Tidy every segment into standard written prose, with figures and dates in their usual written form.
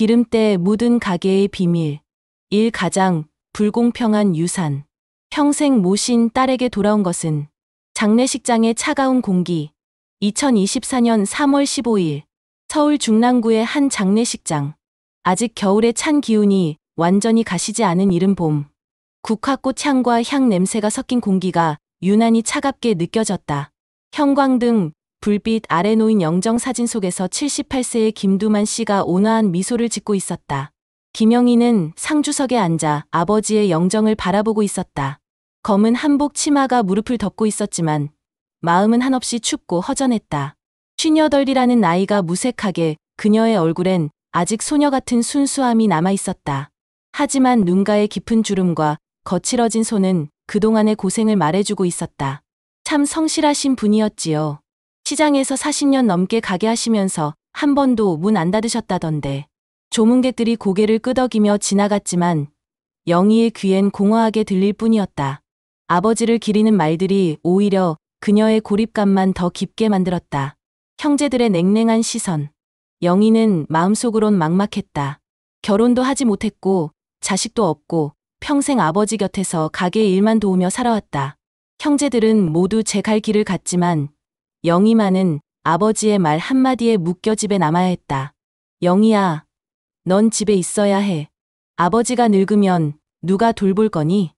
기름때 묻은 가게의 비밀. 가장 불공평한 유산. 평생 모신 딸에게 돌아온 것은 장례식장의 차가운 공기. 2024년 3월 15일 서울 중랑구의 한 장례식장. 아직 겨울의 찬 기운이 완전히 가시지 않은 이른 봄. 국화꽃 향과 향 냄새가 섞인 공기가 유난히 차갑게 느껴졌다. 형광등, 불빛 아래 놓인 영정사진 속에서 78세의 김두만 씨가 온화한 미소를 짓고 있었다. 김영희는 상주석에 앉아 아버지의 영정을 바라보고 있었다. 검은 한복 치마가 무릎을 덮고 있었지만 마음은 한없이 춥고 허전했다. 58이라는 나이가 무색하게 그녀의 얼굴엔 아직 소녀 같은 순수함이 남아 있었다. 하지만 눈가의 깊은 주름과 거칠어진 손은 그동안의 고생을 말해주고 있었다. 참 성실하신 분이었지요. 시장에서 40년 넘게 가게 하시면서 한 번도 문 안 닫으셨다던데. 조문객들이 고개를 끄덕이며 지나갔지만 영희의 귀엔 공허하게 들릴 뿐이었다. 아버지를 기리는 말들이 오히려 그녀의 고립감만 더 깊게 만들었다. 형제들의 냉랭한 시선. 영희는 마음속으론 막막했다. 결혼도 하지 못했고 자식도 없고 평생 아버지 곁에서 가게 일만 도우며 살아왔다. 형제들은 모두 제 갈 길을 갔지만 영희만은 아버지의 말 한마디에 묶여 집에 남아야 했다. 영희야, 넌 집에 있어야 해. 아버지가 늙으면 누가 돌볼 거니?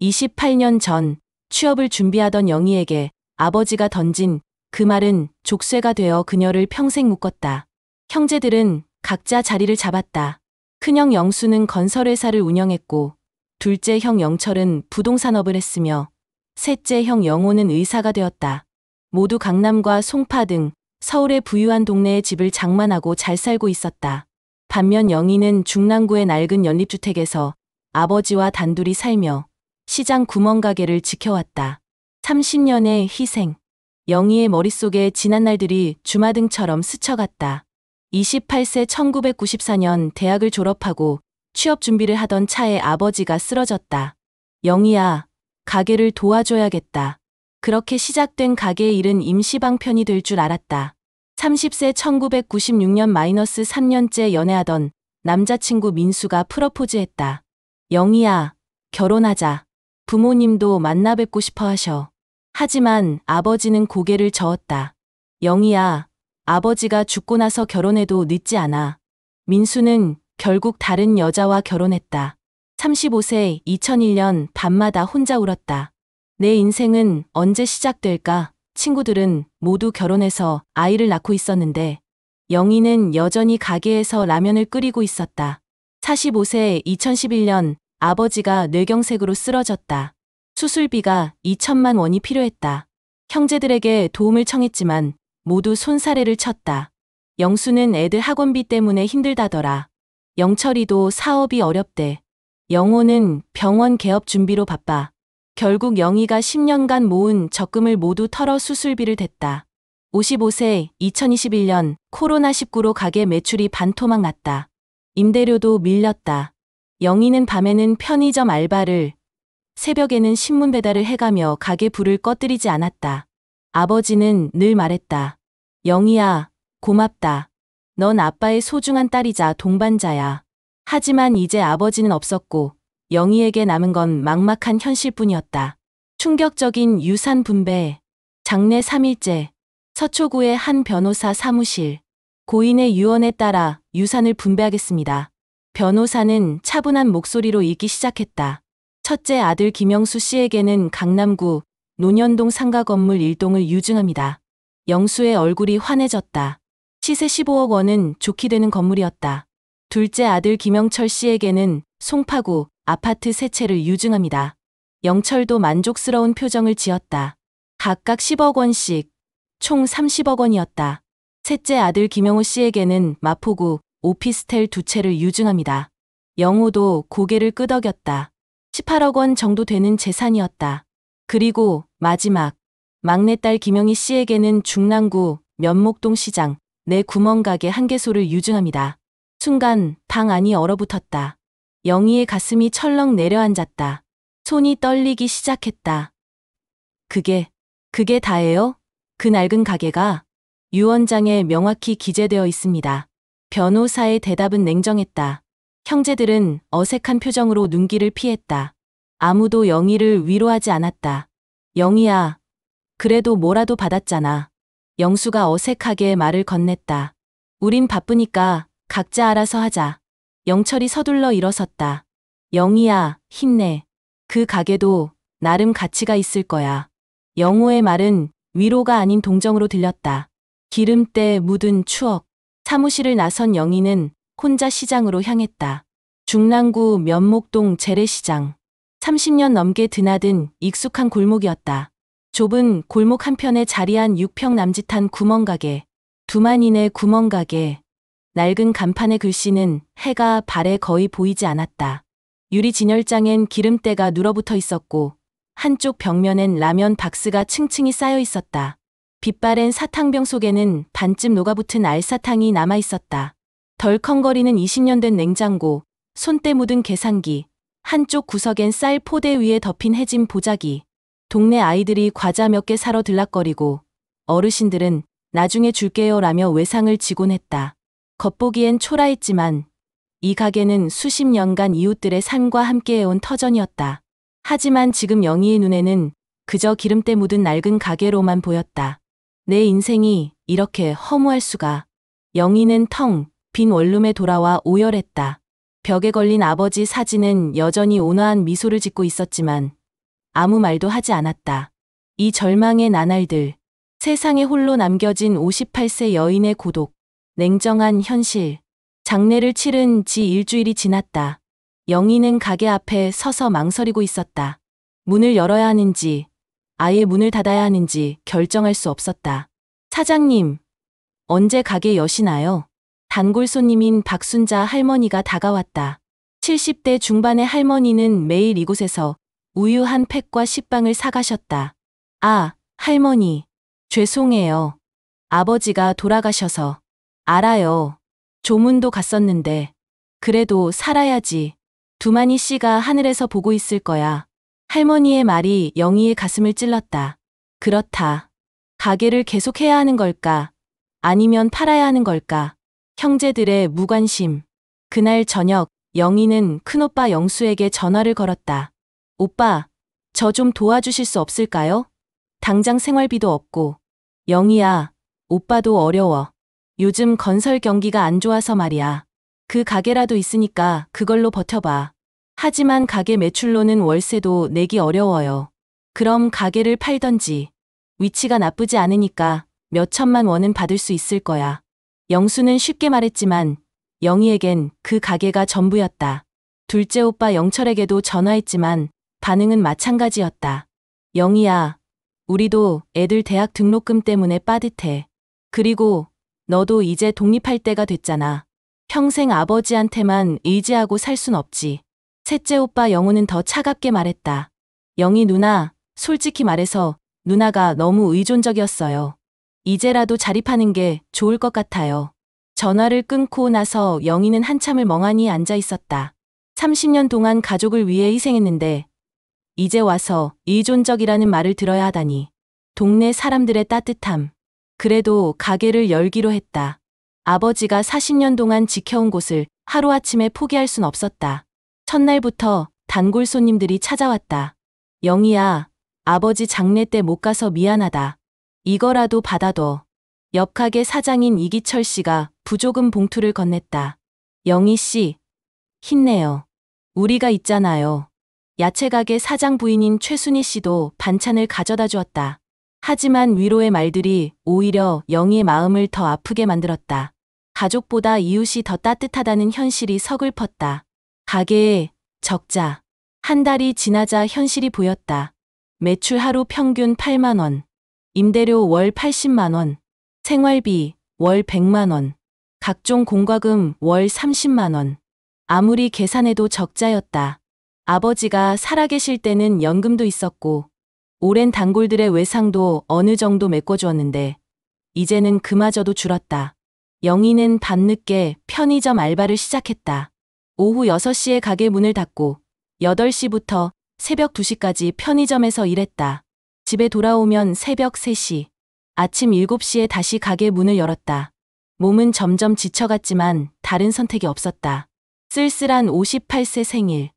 28년 전 취업을 준비하던 영희에게 아버지가 던진 그 말은 족쇄가 되어 그녀를 평생 묶었다. 형제들은 각자 자리를 잡았다. 큰형 영수는 건설회사를 운영했고 둘째 형 영철은 부동산업을 했으며 셋째 형 영호는 의사가 되었다. 모두 강남과 송파 등 서울의 부유한 동네에 집을 장만하고 잘 살고 있었다. 반면 영희는 중랑구의 낡은 연립주택에서 아버지와 단둘이 살며 시장 구멍가게를 지켜왔다. 30년의 희생. 영희의 머릿속에 지난 날들이 주마등처럼 스쳐갔다. 28세 1994년 대학을 졸업하고 취업 준비를 하던 차에 아버지가 쓰러졌다. 영희야, 가게를 도와줘야겠다. 그렇게 시작된 가게의 일은 임시방편이 될 줄 알았다. 30세 1996년 -3년째 연애하던 남자친구 민수가 프러포즈했다. 영희야, 결혼하자. 부모님도 만나 뵙고 싶어 하셔. 하지만 아버지는 고개를 저었다. 영희야, 아버지가 죽고 나서 결혼해도 늦지 않아. 민수는 결국 다른 여자와 결혼했다. 35세 2001년 밤마다 혼자 울었다. 내 인생은 언제 시작될까? 친구들은 모두 결혼해서 아이를 낳고 있었는데 영희는 여전히 가게에서 라면을 끓이고 있었다. 45세 2011년 아버지가 뇌경색으로 쓰러졌다. 수술비가 2천만 원이 필요했다. 형제들에게 도움을 청했지만 모두 손사래를 쳤다. 영수는 애들 학원비 때문에 힘들다더라. 영철이도 사업이 어렵대. 영호는 병원 개업 준비로 바빠. 결국 영희가 10년간 모은 적금을 모두 털어 수술비를 댔다. 55세 2021년 코로나19로 가게 매출이 반토막 났다. 임대료도 밀렸다. 영희는 밤에는 편의점 알바를, 새벽에는 신문 배달을 해가며 가게 불을 꺼뜨리지 않았다. 아버지는 늘 말했다. 영희야, 고맙다. 넌 아빠의 소중한 딸이자 동반자야. 하지만 이제 아버지는 없었고 영희에게 남은 건 막막한 현실뿐이었다. 충격적인 유산 분배. 장례 3일째. 서초구의 한 변호사 사무실. 고인의 유언에 따라 유산을 분배하겠습니다. 변호사는 차분한 목소리로 읽기 시작했다. 첫째 아들 김영수 씨에게는 강남구 논현동 상가 건물 1동을 유증합니다. 영수의 얼굴이 환해졌다. 시세 15억 원은 좋게 되는 건물이었다. 둘째 아들 김영철 씨에게는 송파구 아파트 3채를 유증합니다. 영철도 만족스러운 표정을 지었다. 각각 10억 원씩, 총 30억 원이었다. 셋째 아들 김영호 씨에게는 마포구 오피스텔 2채를 유증합니다. 영호도 고개를 끄덕였다. 18억 원 정도 되는 재산이었다. 그리고 마지막, 막내딸 김영희 씨에게는 중랑구 면목동 시장 내 구멍가게 1개소를 유증합니다. 순간 방 안이 얼어붙었다. 영희의 가슴이 철렁 내려앉았다. 손이 떨리기 시작했다. 그게 다예요? 그 낡은 가게가 유언장에 명확히 기재되어 있습니다. 변호사의 대답은 냉정했다. 형제들은 어색한 표정으로 눈길을 피했다. 아무도 영희를 위로하지 않았다. 영희야, 그래도 뭐라도 받았잖아. 영수가 어색하게 말을 건넸다. 우린 바쁘니까 각자 알아서 하자. 영철이 서둘러 일어섰다. 영희야, 힘내. 그 가게도 나름 가치가 있을 거야. 영호의 말은 위로가 아닌 동정으로 들렸다. 기름때 묻은 추억. 사무실을 나선 영희는 혼자 시장으로 향했다. 중랑구 면목동 재래시장. 30년 넘게 드나든 익숙한 골목이었다. 좁은 골목 한편에 자리한 6평 남짓한 구멍가게. 두만인의 구멍가게. 낡은 간판의 글씨는 해가 발에 거의 보이지 않았다. 유리 진열장엔 기름때가 눌어붙어 있었고 한쪽 벽면엔 라면 박스가 층층이 쌓여 있었다. 빛바랜 사탕병 속에는 반쯤 녹아붙은 알사탕이 남아 있었다. 덜컹거리는 20년 된 냉장고, 손때 묻은 계산기, 한쪽 구석엔 쌀 포대 위에 덮인 해진 보자기. 동네 아이들이 과자 몇 개 사러 들락거리고 어르신들은 나중에 줄게요라며 외상을 지곤 했다. 겉보기엔 초라했지만 이 가게는 수십 년간 이웃들의 삶과 함께해온 터전이었다. 하지만 지금 영희의 눈에는 그저 기름때 묻은 낡은 가게로만 보였다. 내 인생이 이렇게 허무할 수가. 영희는 텅 빈 원룸에 돌아와 오열했다. 벽에 걸린 아버지 사진은 여전히 온화한 미소를 짓고 있었지만 아무 말도 하지 않았다. 이 절망의 나날들, 세상에 홀로 남겨진 58세 여인의 고독, 냉정한 현실. 장례를 치른 지 일주일이 지났다. 영희는 가게 앞에 서서 망설이고 있었다. 문을 열어야 하는지, 아예 문을 닫아야 하는지 결정할 수 없었다. 사장님, 언제 가게 여시나요? 단골 손님인 박순자 할머니가 다가왔다. 70대 중반의 할머니는 매일 이곳에서 우유 한 팩과 식빵을 사가셨다. 아, 할머니. 죄송해요. 아버지가 돌아가셔서. 알아요. 조문도 갔었는데. 그래도 살아야지. 두만희 씨가 하늘에서 보고 있을 거야. 할머니의 말이 영희의 가슴을 찔렀다. 그렇다. 가게를 계속해야 하는 걸까? 아니면 팔아야 하는 걸까? 형제들의 무관심. 그날 저녁 영희는 큰오빠 영수에게 전화를 걸었다. 오빠, 저 좀 도와주실 수 없을까요? 당장 생활비도 없고. 영희야, 오빠도 어려워. 요즘 건설 경기가 안 좋아서 말이야. 그 가게라도 있으니까 그걸로 버텨봐. 하지만 가게 매출로는 월세도 내기 어려워요. 그럼 가게를 팔던지. 위치가 나쁘지 않으니까 몇 천만 원은 받을 수 있을 거야. 영수는 쉽게 말했지만 영희에겐 그 가게가 전부였다. 둘째 오빠 영철에게도 전화했지만 반응은 마찬가지였다. 영희야, 우리도 애들 대학 등록금 때문에 빠듯해. 그리고 너도 이제 독립할 때가 됐잖아. 평생 아버지한테만 의지하고 살 순 없지. 셋째 오빠 영우는 더 차갑게 말했다. 영희 누나, 솔직히 말해서 누나가 너무 의존적이었어요. 이제라도 자립하는 게 좋을 것 같아요. 전화를 끊고 나서 영희는 한참을 멍하니 앉아 있었다. 30년 동안 가족을 위해 희생했는데 이제 와서 의존적이라는 말을 들어야 하다니. 동네 사람들의 따뜻함. 그래도 가게를 열기로 했다. 아버지가 40년 동안 지켜온 곳을 하루아침에 포기할 순 없었다. 첫날부터 단골 손님들이 찾아왔다. 영희야, 아버지 장례 때 못 가서 미안하다. 이거라도 받아둬. 옆 가게 사장인 이기철 씨가 부조금 봉투를 건넸다. 영희 씨, 힘내요. 우리가 있잖아요. 야채가게 사장 부인인 최순희 씨도 반찬을 가져다 주었다. 하지만 위로의 말들이 오히려 영희의 마음을 더 아프게 만들었다. 가족보다 이웃이 더 따뜻하다는 현실이 서글펐다. 가게에 적자. 한 달이 지나자 현실이 보였다. 매출 하루 평균 8만 원. 임대료 월 80만 원. 생활비 월 100만 원. 각종 공과금 월 30만 원. 아무리 계산해도 적자였다. 아버지가 살아계실 때는 연금도 있었고 오랜 단골들의 외상도 어느 정도 메꿔주었는데 이제는 그마저도 줄었다. 영희는 밤늦게 편의점 알바를 시작했다. 오후 6시에 가게 문을 닫고 8시부터 새벽 2시까지 편의점에서 일했다. 집에 돌아오면 새벽 3시, 아침 7시에 다시 가게 문을 열었다. 몸은 점점 지쳐갔지만 다른 선택이 없었다. 쓸쓸한 58세 생일.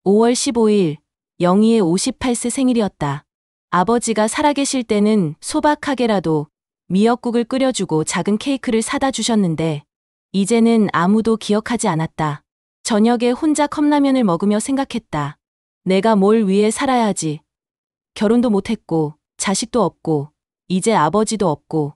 5월 15일, 영희의 58세 생일이었다. 아버지가 살아계실 때는 소박하게라도 미역국을 끓여주고 작은 케이크를 사다 주셨는데 이제는 아무도 기억하지 않았다. 저녁에 혼자 컵라면을 먹으며 생각했다. 내가 뭘 위해 살아야 하지. 결혼도 못했고 자식도 없고 이제 아버지도 없고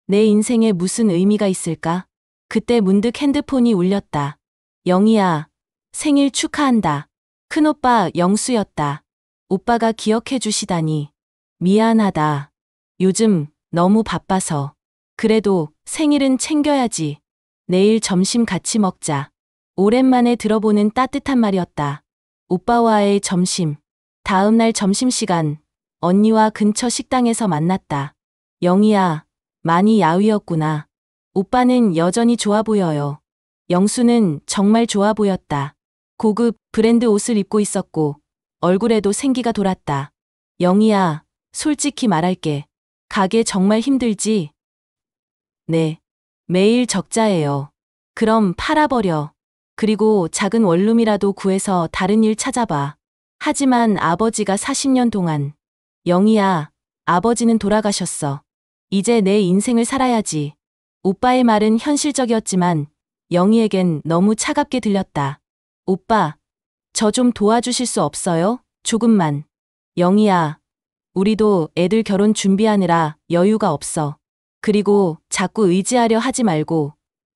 내 인생에 무슨 의미가 있을까? 그때 문득 핸드폰이 울렸다. 영희야, 생일 축하한다. 큰오빠 영수였다. 오빠가 기억해 주시다니. 미안하다. 요즘 너무 바빠서. 그래도 생일은 챙겨야지. 내일 점심 같이 먹자. 오랜만에 들어보는 따뜻한 말이었다. 오빠와의 점심. 다음 날 점심시간, 언니와 근처 식당에서 만났다. 영희야, 많이 야위었구나. 오빠는 여전히 좋아 보여요. 영수는 정말 좋아 보였다. 고급 브랜드 옷을 입고 있었고 얼굴에도 생기가 돌았다. 영희야, 솔직히 말할게. 가게 정말 힘들지? 네. 매일 적자예요. 그럼 팔아버려. 그리고 작은 원룸이라도 구해서 다른 일 찾아봐. 하지만 아버지가 40년 동안. 영희야, 아버지는 돌아가셨어. 이제 내 인생을 살아야지. 오빠의 말은 현실적이었지만 영희에겐 너무 차갑게 들렸다. 오빠, 저 좀 도와주실 수 없어요? 조금만. 영희야, 우리도 애들 결혼 준비하느라 여유가 없어. 그리고 자꾸 의지하려 하지 말고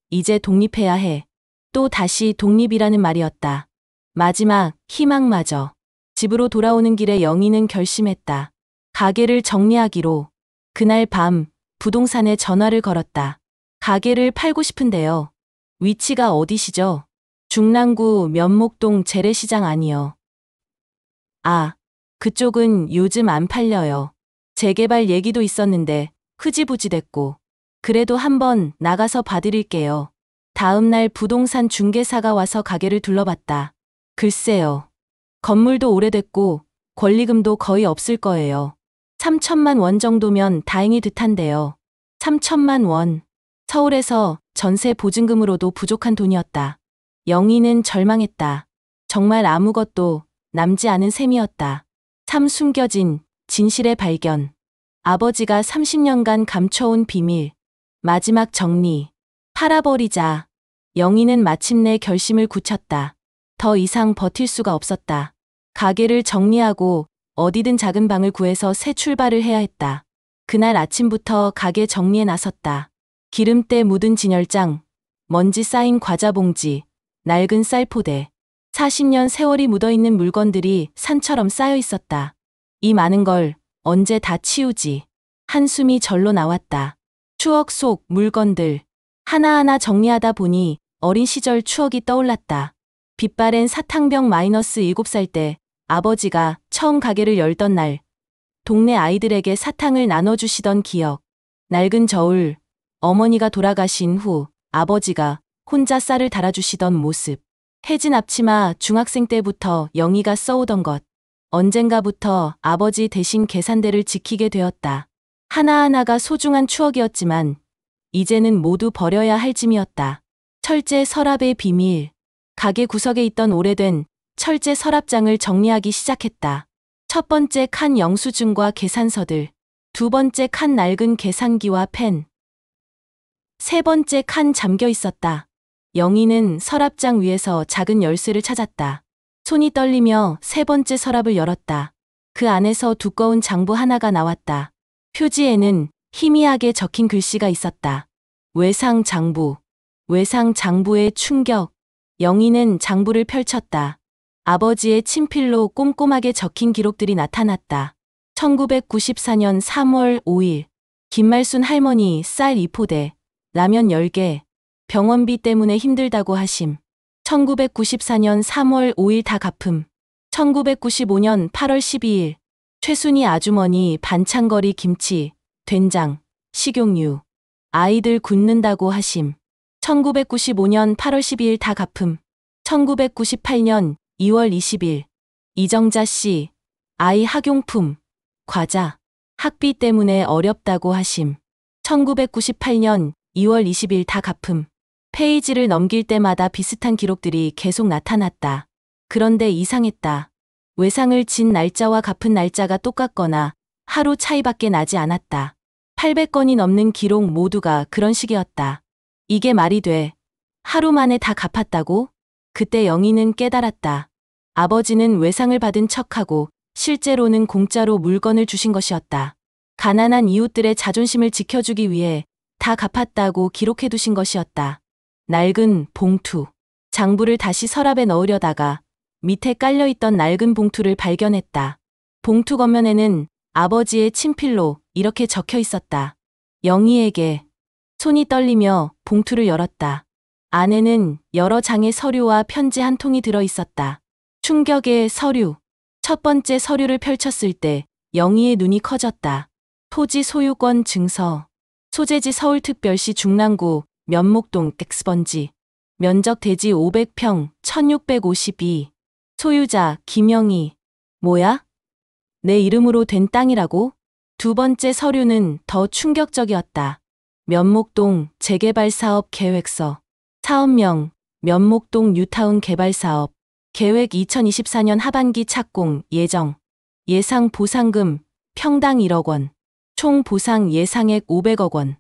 이제 독립해야 해. 또 다시 독립이라는 말이었다. 마지막 희망마저. 집으로 돌아오는 길에 영희는 결심했다. 가게를 정리하기로. 그날 밤 부동산에 전화를 걸었다. 가게를 팔고 싶은데요. 위치가 어디시죠? 중랑구 면목동 재래시장 아니요. 아, 그쪽은 요즘 안 팔려요. 재개발 얘기도 있었는데 흐지부지 됐고. 그래도 한번 나가서 봐드릴게요. 다음 날 부동산 중개사가 와서 가게를 둘러봤다. 글쎄요. 건물도 오래됐고 권리금도 거의 없을 거예요. 3천만 원 정도면 다행이 듯한데요. 3천만 원. 서울에서 전세 보증금으로도 부족한 돈이었다. 영희는 절망했다. 정말 아무것도 남지 않은 셈이었다. 참 숨겨진 진실의 발견. 아버지가 30년간 감춰온 비밀. 마지막 정리. 팔아버리자. 영희는 마침내 결심을 굳혔다. 더 이상 버틸 수가 없었다. 가게를 정리하고 어디든 작은 방을 구해서 새 출발을 해야 했다. 그날 아침부터 가게 정리에 나섰다. 기름때 묻은 진열장, 먼지 쌓인 과자 봉지, 낡은 쌀포대. 40년 세월이 묻어있는 물건들이 산처럼 쌓여 있었다. 이 많은 걸 언제 다 치우지. 한숨이 절로 나왔다. 추억 속 물건들. 하나하나 정리하다 보니 어린 시절 추억이 떠올랐다. 빛바랜 사탕병 -7살 때 아버지가 처음 가게를 열던 날, 동네 아이들에게 사탕을 나눠주시던 기억. 낡은 저울, 어머니가 돌아가신 후 아버지가 혼자 쌀을 달아주시던 모습. 해진 앞치마 중학생 때부터 영희가 써오던 것. 언젠가부터 아버지 대신 계산대를 지키게 되었다. 하나하나가 소중한 추억이었지만 이제는 모두 버려야 할 짐이었다. 철제 서랍의 비밀. 가게 구석에 있던 오래된 철제 서랍장을 정리하기 시작했다. 첫 번째 칸 영수증과 계산서들. 두 번째 칸 낡은 계산기와 펜. 세 번째 칸 잠겨 있었다. 영희는 서랍장 위에서 작은 열쇠를 찾았다. 손이 떨리며 세 번째 서랍을 열었다. 그 안에서 두꺼운 장부 하나가 나왔다. 표지에는 희미하게 적힌 글씨가 있었다. 외상 장부. 외상 장부의 충격. 영희는 장부를 펼쳤다. 아버지의 친필로 꼼꼼하게 적힌 기록들이 나타났다. 1994년 3월 5일. 김말순 할머니 쌀 2포대, 라면 10개, 병원비 때문에 힘들다고 하심. 1994년 3월 5일 다 갚음. 1995년 8월 12일. 최순희 아주머니 반찬거리 김치, 된장, 식용유. 아이들 굶는다고 하심. 1995년 8월 12일 다 갚음. 1998년 2월 20일. 이정자 씨, 아이 학용품, 과자, 학비 때문에 어렵다고 하심. 1998년 2월 20일 다 갚음. 페이지를 넘길 때마다 비슷한 기록들이 계속 나타났다. 그런데 이상했다. 외상을 진 날짜와 갚은 날짜가 똑같거나 하루 차이밖에 나지 않았다. 800건이 넘는 기록 모두가 그런 식이었다. 이게 말이 돼. 하루 만에 다 갚았다고? 그때 영희는 깨달았다. 아버지는 외상을 받은 척하고 실제로는 공짜로 물건을 주신 것이었다. 가난한 이웃들의 자존심을 지켜주기 위해 다 갚았다고 기록해두신 것이었다. 낡은 봉투. 장부를 다시 서랍에 넣으려다가 밑에 깔려있던 낡은 봉투를 발견했다. 봉투 겉면에는 아버지의 친필로 이렇게 적혀 있었다. 영희에게. 손이 떨리며 봉투를 열었다. 안에는 여러 장의 서류와 편지 한 통이 들어 있었다. 충격의 서류. 첫 번째 서류를 펼쳤을 때 영희의 눈이 커졌다. 토지 소유권 증서. 소재지 서울특별시 중랑구 면목동 엑스번지. 면적 대지 500평 1652. 소유자 김영희. 뭐야? 내 이름으로 된 땅이라고? 두 번째 서류는 더 충격적이었다. 면목동 재개발사업 계획서. 사업명 면목동 뉴타운 개발사업. 계획 2024년 하반기 착공 예정. 예상 보상금 평당 1억 원. 총 보상 예상액 500억 원.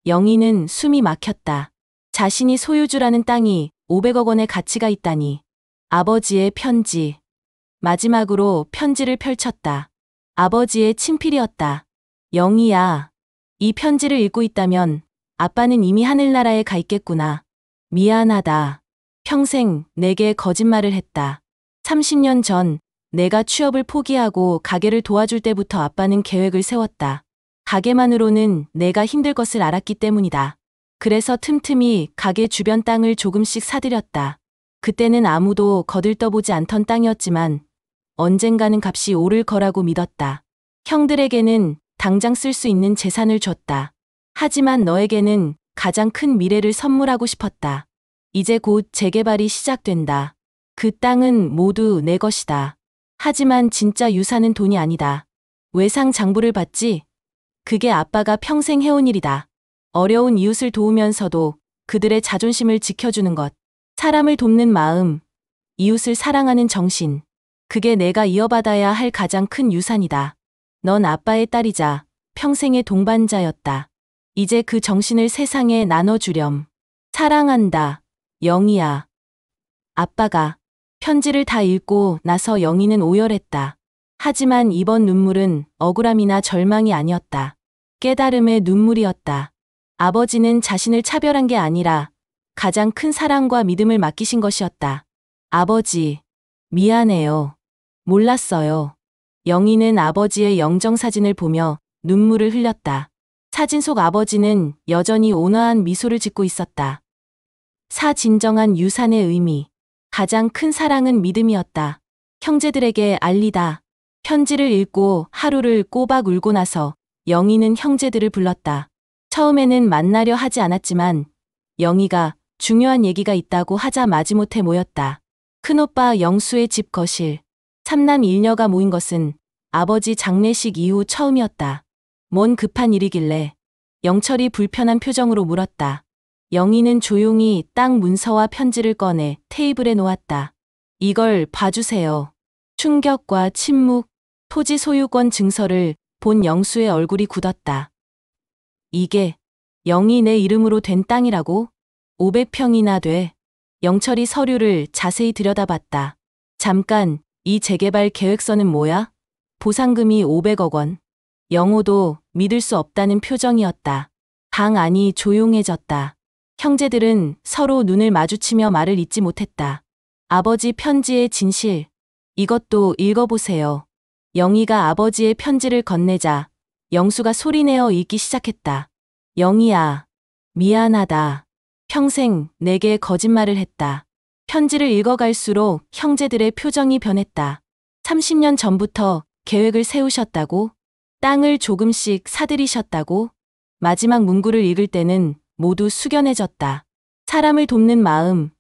영희는 숨이 막혔다. 자신이 소유주라는 땅이 500억 원의 가치가 있다니. 아버지의 편지. 마지막으로 편지를 펼쳤다. 아버지의 친필이었다. 영희야. 이 편지를 읽고 있다면 아빠는 이미 하늘나라에 가 있겠구나. 미안하다. 평생 내게 거짓말을 했다. 30년 전 내가 취업을 포기하고 가게를 도와줄 때부터 아빠는 계획을 세웠다. 가게만으로는 내가 힘들 것을 알았기 때문이다. 그래서 틈틈이 가게 주변 땅을 조금씩 사들였다. 그때는 아무도 거들떠보지 않던 땅이었지만 언젠가는 값이 오를 거라고 믿었다. 형들에게는 당장 쓸 수 있는 재산을 줬다. 하지만 너에게는 가장 큰 미래를 선물하고 싶었다. 이제 곧 재개발이 시작된다. 그 땅은 모두 내 것이다. 하지만 진짜 유산은 돈이 아니다. 외상 장부를 받지? 그게 아빠가 평생 해온 일이다. 어려운 이웃을 도우면서도 그들의 자존심을 지켜주는 것. 사람을 돕는 마음, 이웃을 사랑하는 정신. 그게 내가 이어받아야 할 가장 큰 유산이다. 넌 아빠의 딸이자 평생의 동반자였다. 이제 그 정신을 세상에 나눠주렴. 사랑한다. 영희야. 아빠가 편지를 다 읽고 나서 영희는 오열했다. 하지만 이번 눈물은 억울함이나 절망이 아니었다. 깨달음의 눈물이었다. 아버지는 자신을 차별한 게 아니라 가장 큰 사랑과 믿음을 맡기신 것이었다. 아버지, 미안해요. 몰랐어요. 영희는 아버지의 영정사진을 보며 눈물을 흘렸다. 사진 속 아버지는 여전히 온화한 미소를 짓고 있었다. 진정한 유산의 의미. 가장 큰 사랑은 믿음이었다. 형제들에게 알리다. 편지를 읽고 하루를 꼬박 울고 나서 영희는 형제들을 불렀다. 처음에는 만나려 하지 않았지만 영희가 중요한 얘기가 있다고 하자 마지못해 모였다. 큰오빠 영수의 집 거실. 삼남 일녀가 모인 것은 아버지 장례식 이후 처음이었다. 뭔 급한 일이길래? 영철이 불편한 표정으로 물었다. 영희는 조용히 땅 문서와 편지를 꺼내 테이블에 놓았다. 이걸 봐주세요. 충격과 침묵, 토지 소유권 증서를 본 영수의 얼굴이 굳었다. 이게 영희 내 이름으로 된 땅이라고? 500평이나 돼. 영철이 서류를 자세히 들여다봤다. 잠깐, 이 재개발 계획서는 뭐야? 보상금이 500억 원. 영호도 믿을 수 없다는 표정이었다. 방 안이 조용해졌다. 형제들은 서로 눈을 마주치며 말을 잇지 못했다. 아버지 편지의 진실. 이것도 읽어보세요. 영희가 아버지의 편지를 건네자 영수가 소리내어 읽기 시작했다. 영희야, 미안하다. 평생 내게 거짓말을 했다. 편지를 읽어갈수록 형제들의 표정이 변했다. 30년 전부터 계획을 세우셨다고? 땅을 조금씩 사들이셨다고? 마지막 문구를 읽을 때는 모두 숙연해졌다. 사람을 돕는 마음,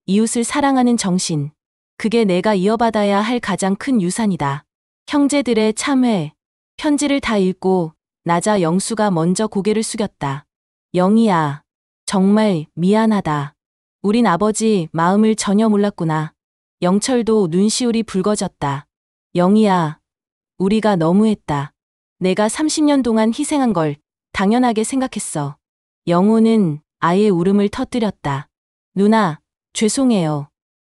이웃을 사랑하는 정신. 그게 내가 이어받아야 할 가장 큰 유산이다. 형제들의 참회. 편지를 다 읽고 나자 영수가 먼저 고개를 숙였다. 영희야, 정말 미안하다. 우린 아버지 마음을 전혀 몰랐구나. 영철도 눈시울이 붉어졌다. 영희야, 우리가 너무했다. 내가 30년 동안 희생한 걸 당연하게 생각했어. 영호는 아예 울음을 터뜨렸다. 누나, 죄송해요.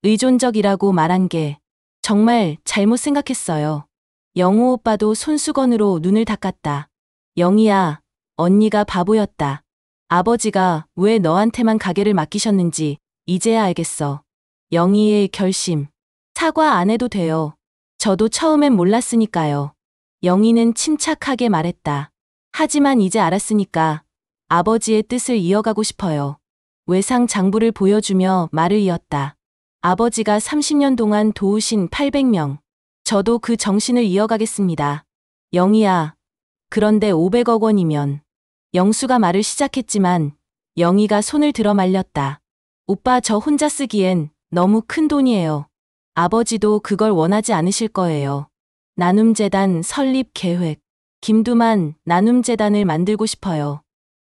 의존적이라고 말한 게 정말 잘못 생각했어요. 영호 오빠도 손수건으로 눈을 닦았다. 영희야, 언니가 바보였다. 아버지가 왜 너한테만 가게를 맡기셨는지 이제야 알겠어. 영희의 결심. 사과 안 해도 돼요. 저도 처음엔 몰랐으니까요. 영희는 침착하게 말했다. 하지만 이제 알았으니까 아버지의 뜻을 이어가고 싶어요. 외상 장부를 보여주며 말을 이었다. 아버지가 30년 동안 도우신 800명. 저도 그 정신을 이어가겠습니다. 영희야, 그런데 500억 원이면. 영수가 말을 시작했지만 영희가 손을 들어 말렸다. 오빠, 저 혼자 쓰기엔 너무 큰 돈이에요. 아버지도 그걸 원하지 않으실 거예요. 나눔재단 설립 계획. 김두만 나눔재단을 만들고 싶어요.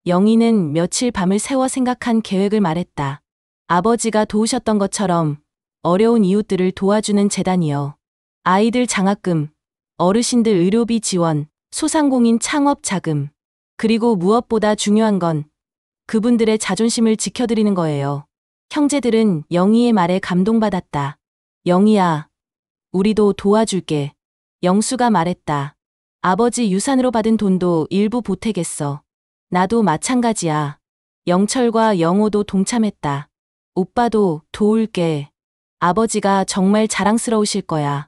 영희는 며칠 밤을 새워 생각한 계획을 말했다. 아버지가 도우셨던 것처럼 어려운 이웃들을 도와주는 재단이요. 아이들 장학금, 어르신들 의료비 지원, 소상공인 창업 자금. 그리고 무엇보다 중요한 건 그분들의 자존심을 지켜드리는 거예요. 형제들은 영희의 말에 감동받았다. 영희야, 우리도 도와줄게. 영수가 말했다. 아버지 유산으로 받은 돈도 일부 보태겠어. 나도 마찬가지야. 영철과 영호도 동참했다. 오빠도 도울게. 아버지가 정말 자랑스러우실 거야.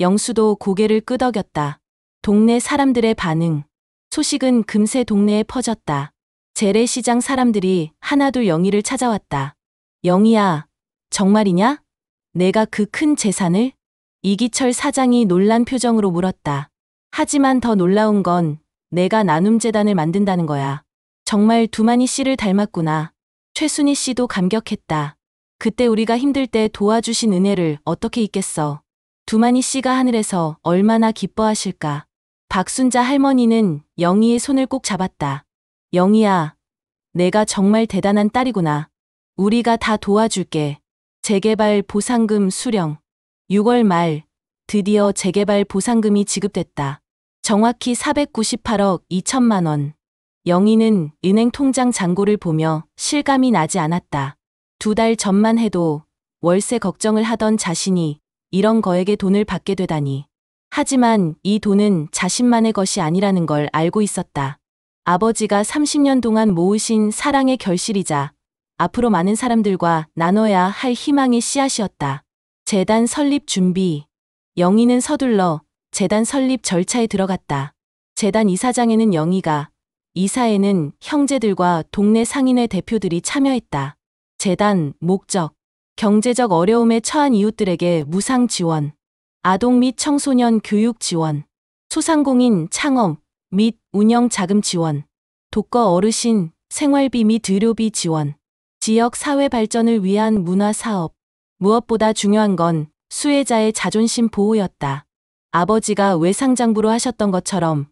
영수도 고개를 끄덕였다. 동네 사람들의 반응. 소식은 금세 동네에 퍼졌다. 재래시장 사람들이 하나둘 영희를 찾아왔다. 영희야, 정말이냐? 내가 그 큰 재산을? 이기철 사장이 놀란 표정으로 물었다. 하지만 더 놀라운 건 내가 나눔재단을 만든다는 거야. 정말 두만희 씨를 닮았구나. 최순희 씨도 감격했다. 그때 우리가 힘들 때 도와주신 은혜를 어떻게 잊겠어. 두만희 씨가 하늘에서 얼마나 기뻐하실까. 박순자 할머니는 영희의 손을 꼭 잡았다. 영희야, 내가 정말 대단한 딸이구나. 우리가 다 도와줄게. 재개발 보상금 수령. 6월 말 드디어 재개발 보상금이 지급됐다. 정확히 498억 2천만 원. 영희는 은행 통장 잔고를 보며 실감이 나지 않았다. 2달 전만 해도 월세 걱정을 하던 자신이 이런 거액의 돈을 받게 되다니. 하지만 이 돈은 자신만의 것이 아니라는 걸 알고 있었다. 아버지가 30년 동안 모으신 사랑의 결실이자 앞으로 많은 사람들과 나눠야 할 희망의 씨앗이었다. 재단 설립 준비. 영희는 서둘러 재단 설립 절차에 들어갔다. 재단 이사장에는 영희가, 이사에는 형제들과 동네 상인회 대표들이 참여했다. 재단 목적. 경제적 어려움에 처한 이웃들에게 무상 지원. 아동 및 청소년 교육 지원. 소상공인 창업 및 운영 자금 지원. 독거 어르신 생활비 및 의료비 지원. 지역 사회 발전을 위한 문화 사업. 무엇보다 중요한 건 수혜자의 자존심 보호였다. 아버지가 외상장부로 하셨던 것처럼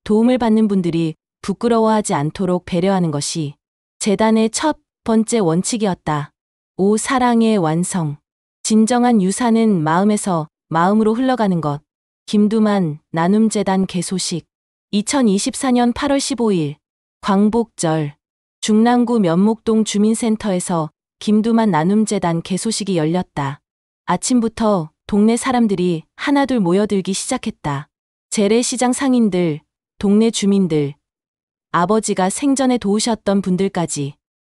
도움을 받는 분들이 부끄러워하지 않도록 배려하는 것이 재단의 첫 번째 원칙이었다. 5. 사랑의 완성. 진정한 유산은 마음에서 마음으로 흘러가는 것. 김두만 나눔재단 개소식. 2024년 8월 15일 광복절. 중랑구 면목동 주민센터에서 김두만 나눔재단 개소식이 열렸다. 아침부터 동네 사람들이 하나둘 모여들기 시작했다. 재래시장 상인들, 동네 주민들, 아버지가 생전에 도우셨던 분들까지.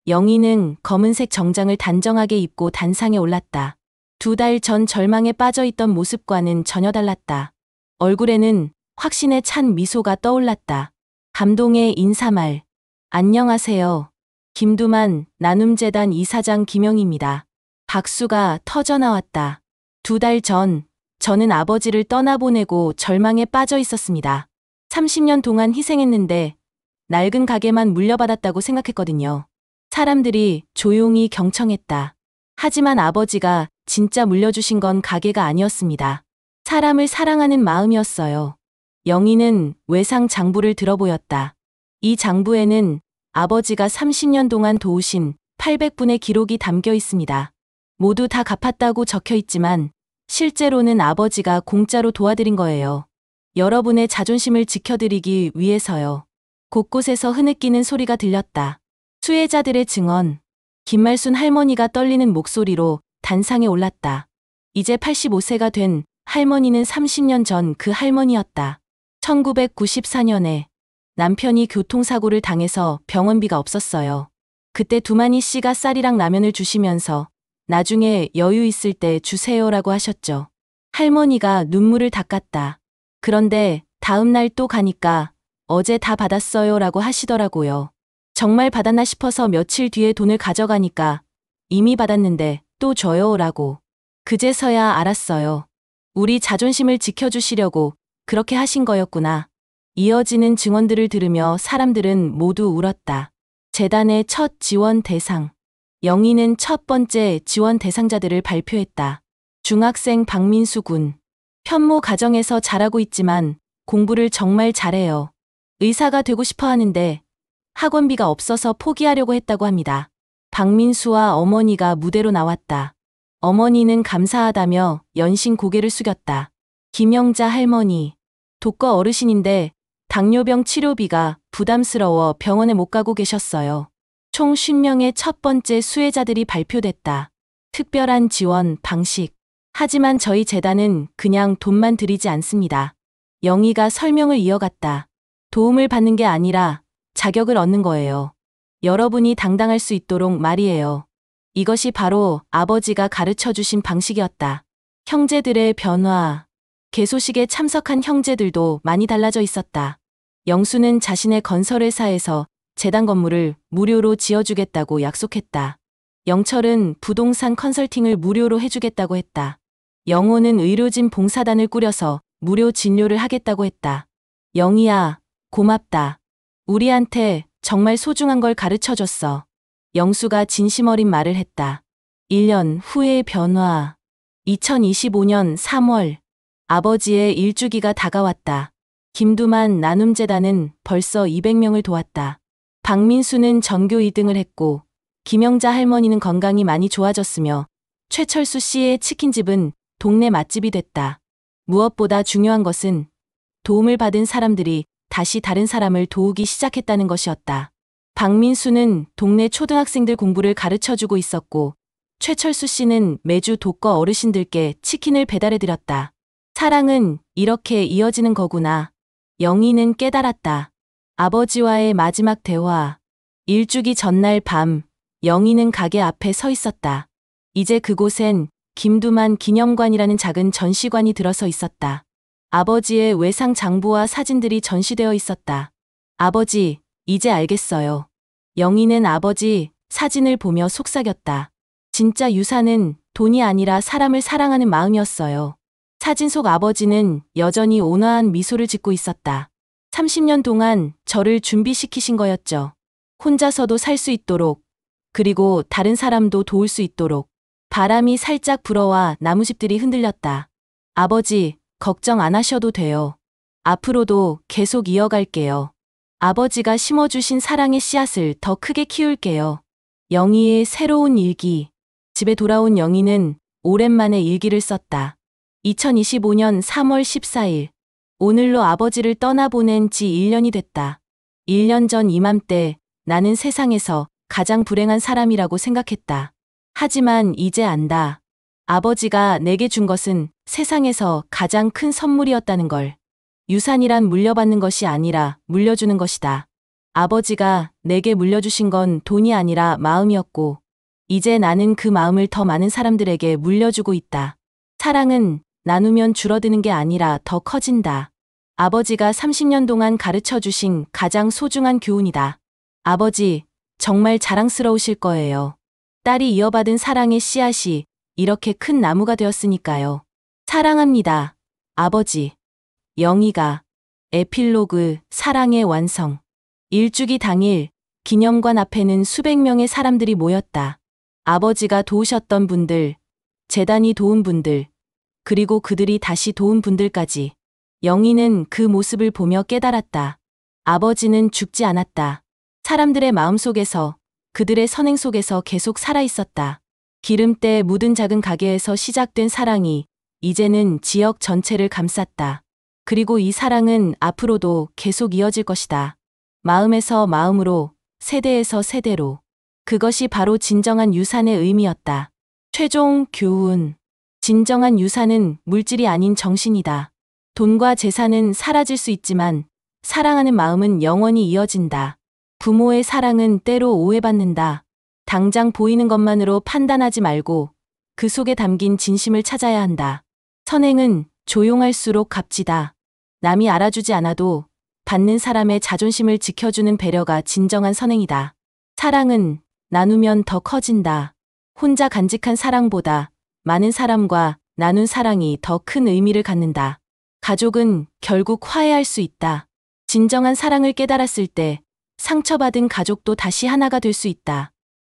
영희는 검은색 정장을 단정하게 입고 단상에 올랐다. 2달 전 절망에 빠져있던 모습과는 전혀 달랐다. 얼굴에는 확신에 찬 미소가 떠올랐다. 감동의 인사말. 안녕하세요. 김두만 나눔재단 이사장 김영희입니다. 박수가 터져나왔다. 2달 전 저는 아버지를 떠나보내고 절망에 빠져 있었습니다. 30년 동안 희생했는데 낡은 가게만 물려받았다고 생각했거든요. 사람들이 조용히 경청했다. 하지만 아버지가 진짜 물려주신 건 가게가 아니었습니다. 사람을 사랑하는 마음이었어요. 영희는 외상 장부를 들어보였다. 이 장부에는 아버지가 30년 동안 도우신 800분의 기록이 담겨 있습니다. 모두 다 갚았다고 적혀 있지만 실제로는 아버지가 공짜로 도와드린 거예요. 여러분의 자존심을 지켜드리기 위해서요. 곳곳에서 흐느끼는 소리가 들렸다. 수혜자들의 증언. 김말순 할머니가 떨리는 목소리로 단상에 올랐다. 이제 85세가 된 할머니는 30년 전 그 할머니였다. 1994년에 남편이 교통사고를 당해서 병원비가 없었어요. 그때 두만희 씨가 쌀이랑 라면을 주시면서 나중에 여유 있을 때 주세요라고 하셨죠. 할머니가 눈물을 닦았다. 그런데 다음 날 또 가니까 어제 다 받았어요라고 하시더라고요. 정말 받았나 싶어서 며칠 뒤에 돈을 가져가니까 이미 받았는데 또 줘요라고. 그제서야 알았어요. 우리 자존심을 지켜주시려고 그렇게 하신 거였구나. 이어지는 증언들을 들으며 사람들은 모두 울었다. 재단의 첫 지원 대상. 영희는 첫 번째 지원 대상자들을 발표했다. 중학생 박민수 군. 편모 가정에서 자라고 있지만 공부를 정말 잘해요. 의사가 되고 싶어 하는데 학원비가 없어서 포기하려고 했다고 합니다. 박민수와 어머니가 무대로 나왔다. 어머니는 감사하다며 연신 고개를 숙였다. 김영자 할머니. 독거 어르신인데 당뇨병 치료비가 부담스러워 병원에 못 가고 계셨어요. 총 50명의 첫 번째 수혜자들이 발표됐다. 특별한 지원 방식. 하지만 저희 재단은 그냥 돈만 드리지 않습니다. 영희가 설명을 이어갔다. 도움을 받는 게 아니라 자격을 얻는 거예요. 여러분이 당당할 수 있도록 말이에요. 이것이 바로 아버지가 가르쳐 주신 방식이었다. 형제들의 변화. 개소식에 참석한 형제들도 많이 달라져 있었다. 영수는 자신의 건설회사에서 재단 건물을 무료로 지어주겠다고 약속했다. 영철은 부동산 컨설팅을 무료로 해주겠다고 했다. 영호는 의료진 봉사단을 꾸려서 무료 진료를 하겠다고 했다. 영희야, 고맙다. 우리한테 정말 소중한 걸 가르쳐줬어. 영수가 진심 어린 말을 했다. 1년 후의 변화. 2025년 3월. 아버지의 일주기가 다가왔다. 김두만 나눔재단은 벌써 200명을 도왔다. 박민수는 전교 2등을 했고 김영자 할머니는 건강이 많이 좋아졌으며 최철수 씨의 치킨집은 동네 맛집이 됐다. 무엇보다 중요한 것은 도움을 받은 사람들이 다시 다른 사람을 도우기 시작했다는 것이었다. 박민수는 동네 초등학생들 공부를 가르쳐주고 있었고 최철수 씨는 매주 독거 어르신들께 치킨을 배달해드렸다. 사랑은 이렇게 이어지는 거구나. 영희는 깨달았다. 아버지와의 마지막 대화. 일주기 전날 밤, 영희는 가게 앞에 서 있었다. 이제 그곳엔 김두만 기념관이라는 작은 전시관이 들어서 있었다. 아버지의 외상 장부와 사진들이 전시되어 있었다. 아버지, 이제 알겠어요. 영희는 아버지 사진을 보며 속삭였다. 진짜 유산은 돈이 아니라 사람을 사랑하는 마음이었어요. 사진 속 아버지는 여전히 온화한 미소를 짓고 있었다. 30년 동안 저를 준비시키신 거였죠. 혼자서도 살 수 있도록, 그리고 다른 사람도 도울 수 있도록. 바람이 살짝 불어와 나무집들이 흔들렸다. 아버지, 걱정 안 하셔도 돼요. 앞으로도 계속 이어갈게요. 아버지가 심어주신 사랑의 씨앗을 더 크게 키울게요. 영희의 새로운 일기. 집에 돌아온 영희는 오랜만에 일기를 썼다. 2025년 3월 14일. 오늘로 아버지를 떠나보낸 지 1년이 됐다. 1년 전 이맘때 나는 세상에서 가장 불행한 사람이라고 생각했다. 하지만 이제 안다. 아버지가 내게 준 것은 세상에서 가장 큰 선물이었다는 걸. 유산이란 물려받는 것이 아니라 물려주는 것이다. 아버지가 내게 물려주신 건 돈이 아니라 마음이었고, 이제 나는 그 마음을 더 많은 사람들에게 물려주고 있다. 사랑은 나누면 줄어드는 게 아니라 더 커진다. 아버지가 30년 동안 가르쳐 주신 가장 소중한 교훈이다. 아버지, 정말 자랑스러우실 거예요. 딸이 이어받은 사랑의 씨앗이 이렇게 큰 나무가 되었으니까요. 사랑합니다. 아버지. 영희가. 에필로그 사랑의 완성. 일주기 당일 기념관 앞에는 수백 명의 사람들이 모였다. 아버지가 도우셨던 분들, 재단이 도운 분들, 그리고 그들이 다시 도운 분들까지. 영희는 그 모습을 보며 깨달았다. 아버지는 죽지 않았다. 사람들의 마음 속에서, 그들의 선행 속에서 계속 살아 있었다. 기름때 묻은 작은 가게에서 시작된 사랑이 이제는 지역 전체를 감쌌다. 그리고 이 사랑은 앞으로도 계속 이어질 것이다. 마음에서 마음으로, 세대에서 세대로. 그것이 바로 진정한 유산의 의미였다. 최종 교훈. 진정한 유산은 물질이 아닌 정신이다. 돈과 재산은 사라질 수 있지만 사랑하는 마음은 영원히 이어진다. 부모의 사랑은 때로 오해받는다. 당장 보이는 것만으로 판단하지 말고 그 속에 담긴 진심을 찾아야 한다. 선행은 조용할수록 값지다. 남이 알아주지 않아도 받는 사람의 자존심을 지켜주는 배려가 진정한 선행이다. 사랑은 나누면 더 커진다. 혼자 간직한 사랑보다 많은 사람과 나눈 사랑이 더 큰 의미를 갖는다. 가족은 결국 화해할 수 있다. 진정한 사랑을 깨달았을 때 상처받은 가족도 다시 하나가 될 수 있다.